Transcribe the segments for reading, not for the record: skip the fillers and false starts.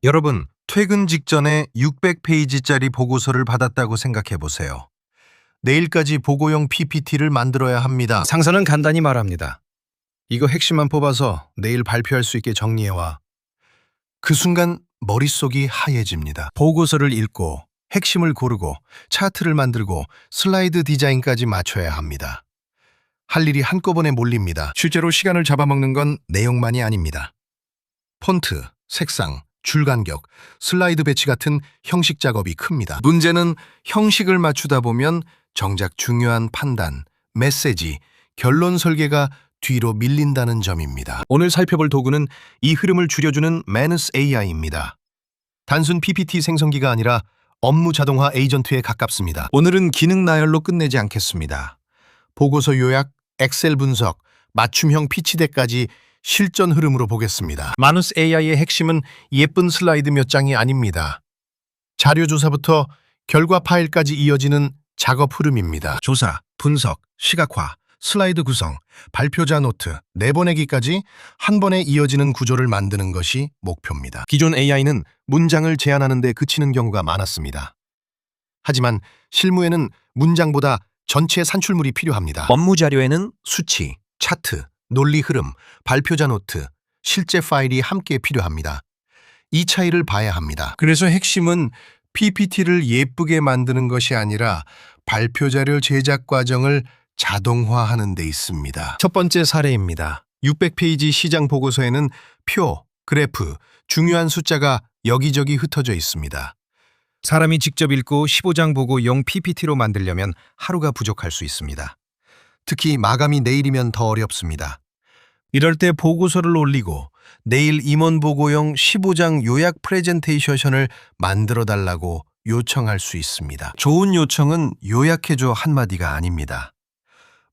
여러분, 퇴근 직전에 600페이지짜리 보고서를 받았다고 생각해 보세요. 내일까지 보고용 PPT를 만들어야 합니다. 상사는 간단히 말합니다. 이거 핵심만 뽑아서 내일 발표할 수 있게 정리해와. 그 순간 머릿속이 하얘집니다. 보고서를 읽고 핵심을 고르고 차트를 만들고 슬라이드 디자인까지 맞춰야 합니다. 할 일이 한꺼번에 몰립니다. 실제로 시간을 잡아먹는 건 내용만이 아닙니다. 폰트, 색상, 줄 간격, 슬라이드 배치 같은 형식 작업이 큽니다. 문제는 형식을 맞추다 보면 정작 중요한 판단, 메시지, 결론 설계가 뒤로 밀린다는 점입니다. 오늘 살펴볼 도구는 이 흐름을 줄여주는 Manus AI입니다. 단순 PPT 생성기가 아니라 업무 자동화 에이전트에 가깝습니다. 오늘은 기능 나열로 끝내지 않겠습니다. 보고서 요약, 엑셀 분석, 맞춤형 피치덱까지 실전 흐름으로 보겠습니다. 마누스 AI의 핵심은 예쁜 슬라이드 몇 장이 아닙니다. 자료 조사부터 결과 파일까지 이어지는 작업 흐름입니다. 조사, 분석, 시각화, 슬라이드 구성, 발표자 노트, 내보내기까지 한 번에 이어지는 구조를 만드는 것이 목표입니다. 기존 AI는 문장을 제안하는 데 그치는 경우가 많았습니다. 하지만 실무에는 문장보다 전체 산출물이 필요합니다. 업무 자료에는 수치, 차트, 논리 흐름, 발표자 노트, 실제 파일이 함께 필요합니다. 이 차이를 봐야 합니다. 그래서 핵심은 PPT를 예쁘게 만드는 것이 아니라 발표 자료 제작 과정을 자동화하는 데 있습니다. 첫 번째 사례입니다. 600페이지 시장 보고서에는 표, 그래프, 중요한 숫자가 여기저기 흩어져 있습니다. 사람이 직접 읽고 15장 보고 용 PPT로 만들려면 하루가 부족할 수 있습니다. 특히 마감이 내일이면 더 어렵습니다. 이럴 때 보고서를 올리고 내일 임원 보고용 15장 요약 프레젠테이션을 만들어 달라고 요청할 수 있습니다. 좋은 요청은 요약해줘 한마디가 아닙니다.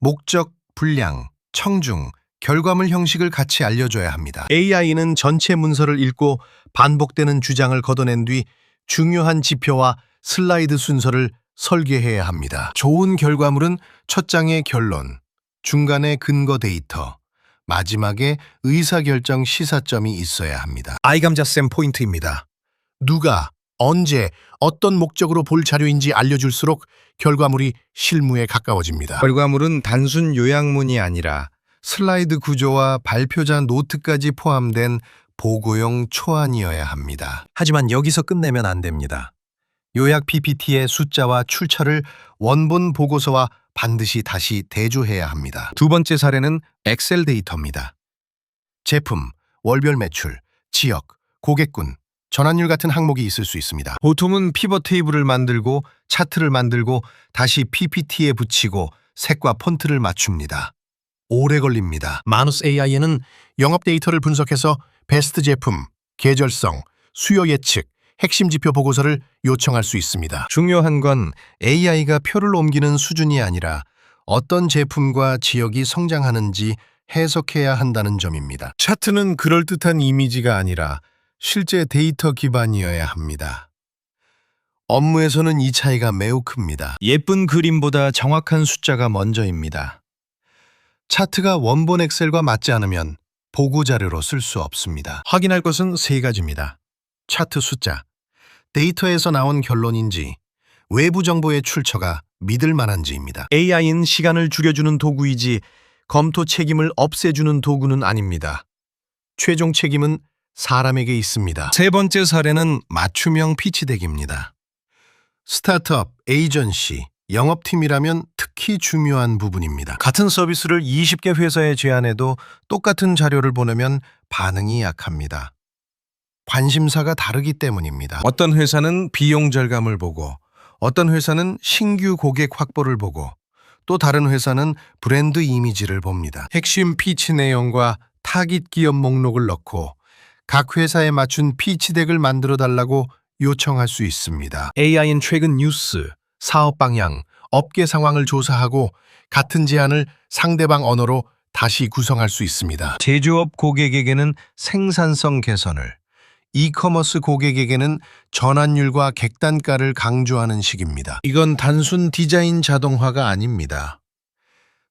목적, 분량, 청중, 결과물 형식을 같이 알려줘야 합니다. AI는 전체 문서를 읽고 반복되는 주장을 걷어낸 뒤 중요한 지표와 슬라이드 순서를 설계해야 합니다. 좋은 결과물은 첫 장의 결론, 중간에 근거 데이터, 마지막에 의사결정 시사점이 있어야 합니다. 아이감자쌤 포인트입니다. 누가, 언제, 어떤 목적으로 볼 자료인지 알려줄수록 결과물이 실무에 가까워집니다. 결과물은 단순 요약문이 아니라 슬라이드 구조와 발표자 노트까지 포함된 보고용 초안이어야 합니다. 하지만 여기서 끝내면 안 됩니다. 요약 PPT의 숫자와 출처를 원본 보고서와 반드시 다시 대조해야 합니다. 두 번째 사례는 엑셀 데이터입니다. 제품, 월별 매출, 지역, 고객군, 전환율 같은 항목이 있을 수 있습니다. 보통은 피벗 테이블을 만들고 차트를 만들고 다시 PPT에 붙이고 색과 폰트를 맞춥니다. 오래 걸립니다. 마누스 AI에는 영업 데이터를 분석해서 베스트 제품, 계절성, 수요 예측, 핵심 지표 보고서를 요청할 수 있습니다. 중요한 건 AI가 표를 옮기는 수준이 아니라 어떤 제품과 지역이 성장하는지 해석해야 한다는 점입니다. 차트는 그럴듯한 이미지가 아니라 실제 데이터 기반이어야 합니다. 업무에서는 이 차이가 매우 큽니다. 예쁜 그림보다 정확한 숫자가 먼저입니다. 차트가 원본 엑셀과 맞지 않으면 보고 자료로 쓸 수 없습니다. 확인할 것은 세 가지입니다. 차트 숫자, 데이터에서 나온 결론인지, 외부 정보의 출처가 믿을 만한지입니다. AI는 시간을 줄여주는 도구이지 검토 책임을 없애주는 도구는 아닙니다. 최종 책임은 사람에게 있습니다. 세 번째 사례는 맞춤형 피치덱입니다. 스타트업, 에이전시, 영업팀이라면 특히 중요한 부분입니다. 같은 서비스를 20개 회사에 제안해도 똑같은 자료를 보내면 반응이 약합니다. 관심사가 다르기 때문입니다. 어떤 회사는 비용 절감을 보고, 어떤 회사는 신규 고객 확보를 보고, 또 다른 회사는 브랜드 이미지를 봅니다. 핵심 피치 내용과 타깃 기업 목록을 넣고 각 회사에 맞춘 피치덱을 만들어 달라고 요청할 수 있습니다. AI는 최근 뉴스, 사업 방향, 업계 상황을 조사하고 같은 제안을 상대방 언어로 다시 구성할 수 있습니다. 제조업 고객에게는 생산성 개선을, 이커머스 고객에게는 전환율과 객단가를 강조하는 식입니다. 이건 단순 디자인 자동화가 아닙니다.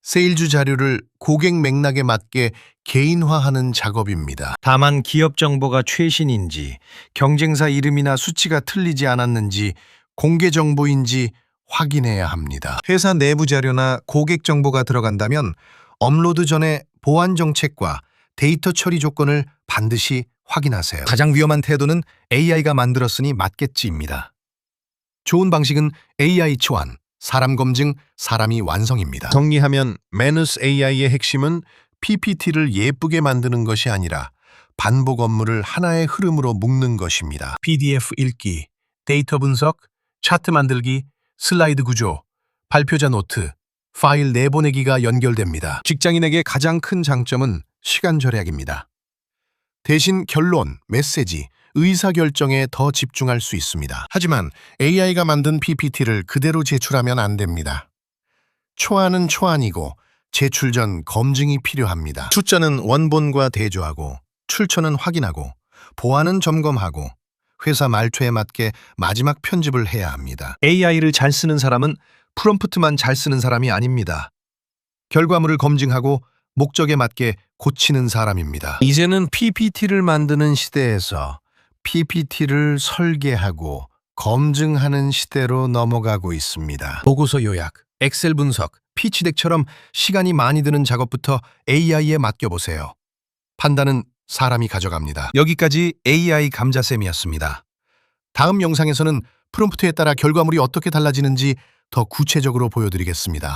세일즈 자료를 고객 맥락에 맞게 개인화하는 작업입니다. 다만 기업 정보가 최신인지, 경쟁사 이름이나 수치가 틀리지 않았는지, 공개 정보인지 확인해야 합니다. 회사 내부 자료나 고객 정보가 들어간다면 업로드 전에 보안 정책과 데이터 처리 조건을 반드시 확인하세요. 가장 위험한 태도는 AI가 만들었으니 맞겠지입니다. 좋은 방식은 AI 초안, 사람 검증, 사람이 완성입니다. 정리하면 매너스 AI의 핵심은 PPT를 예쁘게 만드는 것이 아니라 반복 업무를 하나의 흐름으로 묶는 것입니다. PDF 읽기, 데이터 분석, 차트 만들기, 슬라이드 구조, 발표자 노트, 파일 내보내기가 연결됩니다. 직장인에게 가장 큰 장점은 시간 절약입니다. 대신 결론, 메시지, 의사결정에 더 집중할 수 있습니다. 하지만 AI가 만든 PPT를 그대로 제출하면 안 됩니다. 초안은 초안이고 제출 전 검증이 필요합니다. 숫자는 원본과 대조하고 출처는 확인하고 보안은 점검하고 회사 말투에 맞게 마지막 편집을 해야 합니다. AI를 잘 쓰는 사람은 프롬프트만 잘 쓰는 사람이 아닙니다. 결과물을 검증하고 목적에 맞게 고치는 사람입니다. 이제는 PPT를 만드는 시대에서 PPT를 설계하고 검증하는 시대로 넘어가고 있습니다. 보고서 요약, 엑셀 분석, 피치덱처럼 시간이 많이 드는 작업부터 AI에 맡겨보세요. 판단은 사람이 가져갑니다. 여기까지 AI 감자쌤이었습니다. 다음 영상에서는 프롬프트에 따라 결과물이 어떻게 달라지는지 더 구체적으로 보여드리겠습니다.